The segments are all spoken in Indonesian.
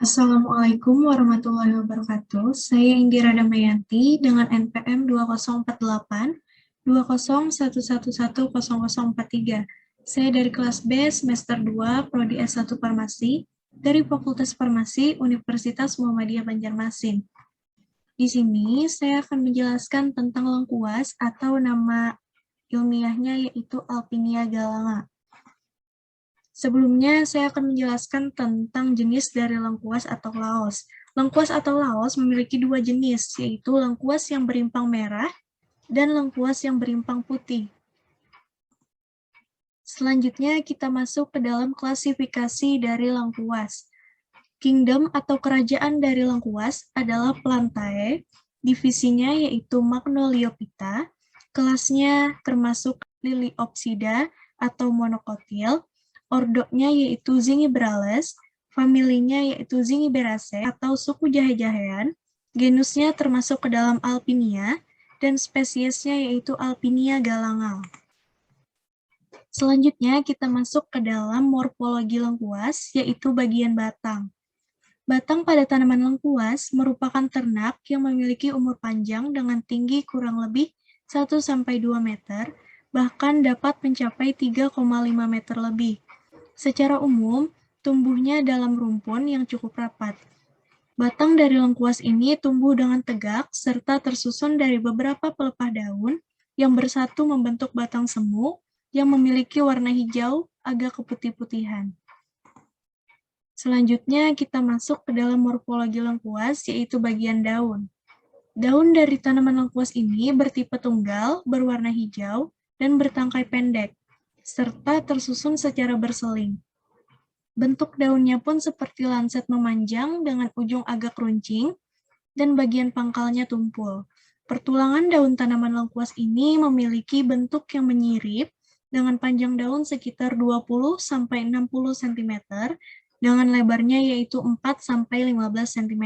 Assalamualaikum warahmatullahi wabarakatuh. Saya Indira Damayanti dengan NPM 2048 2011110043. Saya dari kelas B semester 2 Prodi S1 Farmasi dari Fakultas Farmasi Universitas Muhammadiyah Banjarmasin. Di sini saya akan menjelaskan tentang lengkuas atau nama ilmiahnya yaitu Alpinia galanga. Sebelumnya, saya akan menjelaskan tentang jenis dari lengkuas atau laos. Lengkuas atau laos memiliki dua jenis, yaitu lengkuas yang berimpang merah dan lengkuas yang berimpang putih. Selanjutnya, kita masuk ke dalam klasifikasi dari lengkuas. Kingdom atau kerajaan dari lengkuas adalah Plantae, divisinya yaitu Magnoliophyta, kelasnya termasuk Liliopsida atau monokotil, ordonya yaitu Zingiberales, familinya yaitu Zingiberaceae atau suku jahe-jahean, genusnya termasuk ke dalam Alpinia, dan spesiesnya yaitu Alpinia galanga. Selanjutnya kita masuk ke dalam morfologi lengkuas, yaitu bagian batang. Batang pada tanaman lengkuas merupakan ternak yang memiliki umur panjang dengan tinggi kurang lebih 1-2 meter, bahkan dapat mencapai 3,5 meter lebih. Secara umum, tumbuhnya dalam rumpun yang cukup rapat. Batang dari lengkuas ini tumbuh dengan tegak serta tersusun dari beberapa pelepah daun yang bersatu membentuk batang semu yang memiliki warna hijau agak keputih-putihan. Selanjutnya kita masuk ke dalam morfologi lengkuas, yaitu bagian daun. Daun dari tanaman lengkuas ini bertipe tunggal, berwarna hijau, dan bertangkai pendek, serta tersusun secara berseling. Bentuk daunnya pun seperti lancet memanjang dengan ujung agak runcing, dan bagian pangkalnya tumpul. Pertulangan daun tanaman lengkuas ini memiliki bentuk yang menyirip, dengan panjang daun sekitar 20-60 cm, dengan lebarnya yaitu 4-15 cm.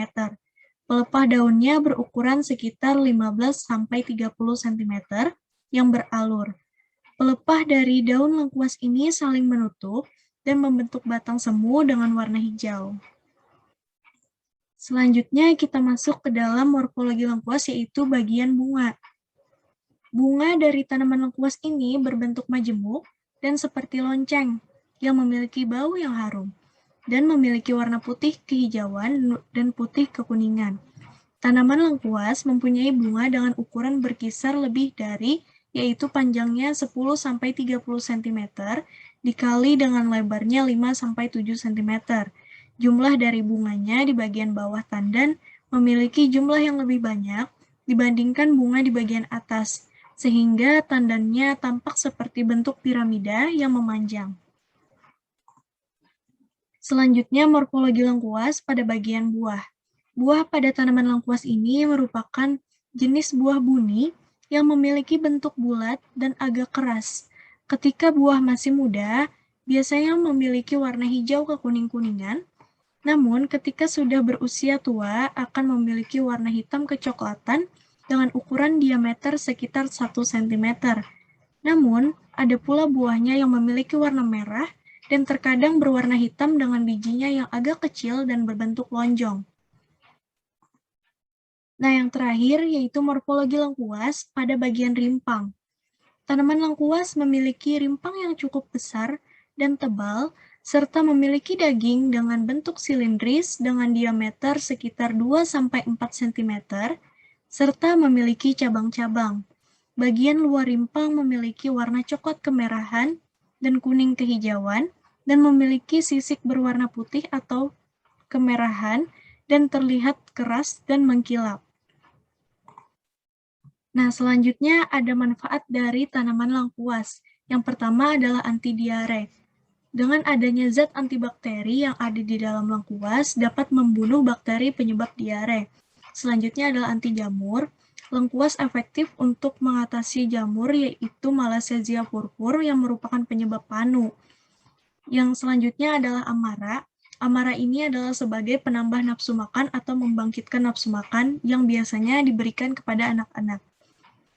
Pelepah daunnya berukuran sekitar 15-30 cm yang beralur. Pelepah dari daun lengkuas ini saling menutup dan membentuk batang semu dengan warna hijau. Selanjutnya kita masuk ke dalam morfologi lengkuas yaitu bagian bunga. Bunga dari tanaman lengkuas ini berbentuk majemuk dan seperti lonceng yang memiliki bau yang harum dan memiliki warna putih kehijauan dan putih kekuningan. Tanaman lengkuas mempunyai bunga dengan ukuran berkisar lebih dari, yaitu panjangnya 10-30 cm dikali dengan lebarnya 5-7 cm. Jumlah dari bunganya di bagian bawah tandan memiliki jumlah yang lebih banyak dibandingkan bunga di bagian atas, sehingga tandannya tampak seperti bentuk piramida yang memanjang. Selanjutnya, morfologi lengkuas pada bagian buah. Buah pada tanaman lengkuas ini merupakan jenis buah buni yang memiliki bentuk bulat dan agak keras. Ketika buah masih muda, biasanya memiliki warna hijau kekuning-kuningan, namun ketika sudah berusia tua akan memiliki warna hitam kecoklatan dengan ukuran diameter sekitar 1 cm. Namun, ada pula buahnya yang memiliki warna merah dan terkadang berwarna hitam dengan bijinya yang agak kecil dan berbentuk lonjong. Nah, yang terakhir yaitu morfologi lengkuas pada bagian rimpang. Tanaman lengkuas memiliki rimpang yang cukup besar dan tebal, serta memiliki daging dengan bentuk silindris dengan diameter sekitar 2-4 cm, serta memiliki cabang-cabang. Bagian luar rimpang memiliki warna coklat kemerahan dan kuning kehijauan, dan memiliki sisik berwarna putih atau kemerahan dan terlihat keras dan mengkilap. Nah, selanjutnya ada manfaat dari tanaman lengkuas. Yang pertama adalah anti diare. Dengan adanya zat antibakteri yang ada di dalam lengkuas dapat membunuh bakteri penyebab diare. Selanjutnya adalah anti jamur. Lengkuas efektif untuk mengatasi jamur yaitu Malassezia purpur yang merupakan penyebab panu. Yang selanjutnya adalah amara. Amara ini adalah sebagai penambah nafsu makan atau membangkitkan nafsu makan yang biasanya diberikan kepada anak-anak.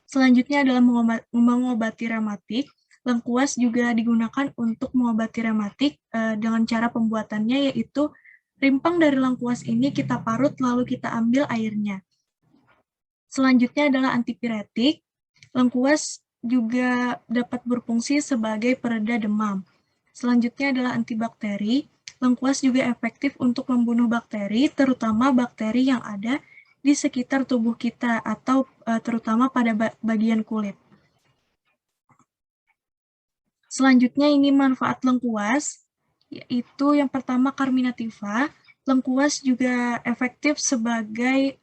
Selanjutnya adalah mengobati rematik. Lengkuas juga digunakan untuk mengobati rematik dengan cara pembuatannya yaitu Rimpang dari lengkuas ini kita parut lalu kita ambil airnya. Selanjutnya adalah antipiretik. Lengkuas juga dapat berfungsi sebagai pereda demam. Selanjutnya adalah antibakteri. Lengkuas juga efektif untuk membunuh bakteri, terutama bakteri yang ada di sekitar tubuh kita atau terutama pada bagian kulit. Selanjutnya ini manfaat lengkuas, yaitu yang pertama carminativa. Lengkuas juga efektif sebagai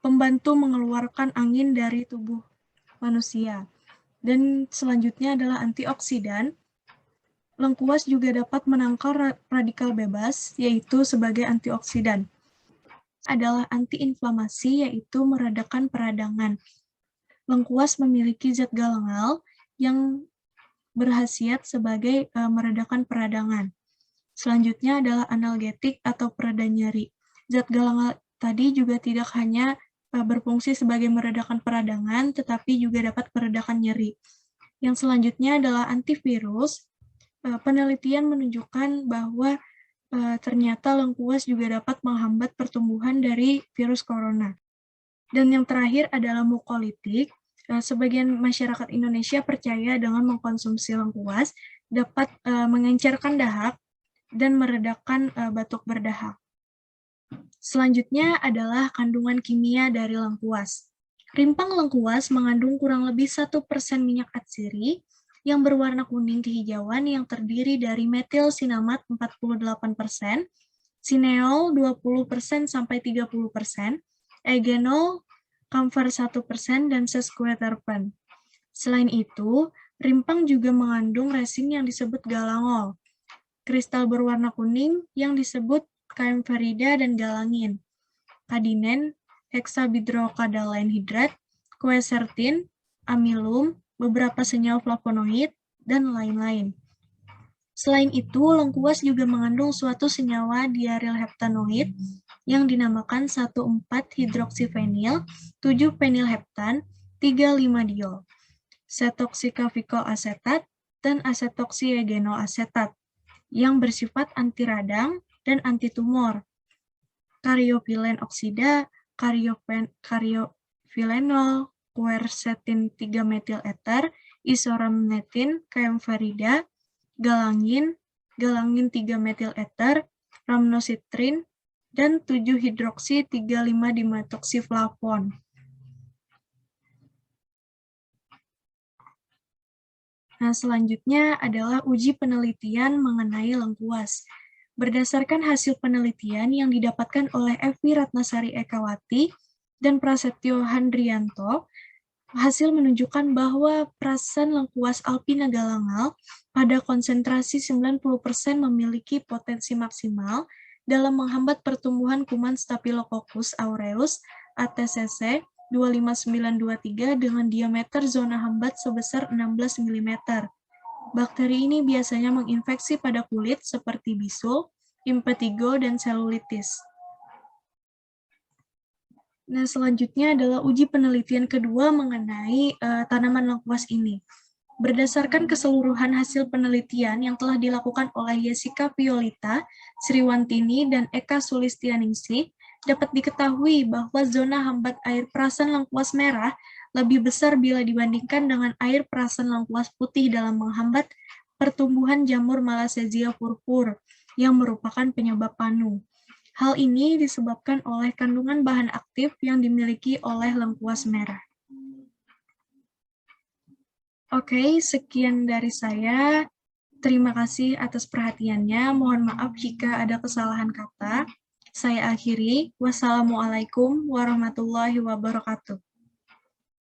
pembantu mengeluarkan angin dari tubuh manusia. Dan selanjutnya adalah antioksidan. Lengkuas juga dapat menangkal radikal bebas, yaitu sebagai antioksidan. Adalah antiinflamasi, yaitu meredakan peradangan. Lengkuas memiliki zat galangal yang berkhasiat sebagai meredakan peradangan. Selanjutnya adalah analgetik atau pereda nyeri. Zat galangal tadi juga tidak hanya berfungsi sebagai meredakan peradangan, tetapi juga dapat meredakan nyeri. Yang selanjutnya adalah antivirus. Penelitian menunjukkan bahwa ternyata lengkuas juga dapat menghambat pertumbuhan dari virus corona. Dan yang terakhir adalah mukolitik. Sebagian masyarakat Indonesia percaya dengan mengkonsumsi lengkuas dapat mengencerkan dahak dan meredakan batuk berdahak. Selanjutnya adalah kandungan kimia dari lengkuas. Rimpang lengkuas mengandung kurang lebih 1% minyak atsiri yang berwarna kuning kehijauan yang terdiri dari metil sinamat 48%, sineol 20% sampai 30%, eugenol, kamfer 1%, dan sesquiterpen. Selain itu, rimpang juga mengandung resin yang disebut galangol, kristal berwarna kuning yang disebut kaempferida dan galangin, kadinen, hexabidrokadalain hidrat, quercetin, amilum, beberapa senyawa flavonoid, dan lain-lain. Selain itu, lengkuas juga mengandung suatu senyawa diarylheptanoid yang dinamakan 1,4-hidroksifenil, 7-penilheptan, 3,5-diol, setoksikafikol asetat, dan asetoksiegenol asetat yang bersifat anti radang dan anti tumor. Karyopilen oksida, karyofilenol, quercetin 3-metil ether, isoramnetin, kaempferida, galangin, galangin 3-metil ether, ramnositrin, dan 7-hidroksi 3,5-dimetoksiflavon. Nah, selanjutnya adalah uji penelitian mengenai lengkuas. Berdasarkan hasil penelitian yang didapatkan oleh Evi Ratnasari Ekawati dan Prasetyo Handrianto, hasil menunjukkan bahwa perasan lengkuas alpina galangal pada konsentrasi 90% memiliki potensi maksimal dalam menghambat pertumbuhan kuman Staphylococcus aureus ATCC 25923 dengan diameter zona hambat sebesar 16 mm. Bakteri ini biasanya menginfeksi pada kulit seperti bisul, impetigo, dan selulitis. Nah, selanjutnya adalah uji penelitian kedua mengenai tanaman lengkuas ini. Berdasarkan keseluruhan hasil penelitian yang telah dilakukan oleh Jessica Violita, Sriwantini, dan Eka Sulistianingsih, dapat diketahui bahwa zona hambat air perasan lengkuas merah lebih besar bila dibandingkan dengan air perasan lengkuas putih dalam menghambat pertumbuhan jamur Malassezia purpur, yang merupakan penyebab panu. Hal ini disebabkan oleh kandungan bahan aktif yang dimiliki oleh lengkuas merah. Oke, sekian dari saya. Terima kasih atas perhatiannya. Mohon maaf jika ada kesalahan kata. Saya akhiri. Wassalamualaikum warahmatullahi wabarakatuh.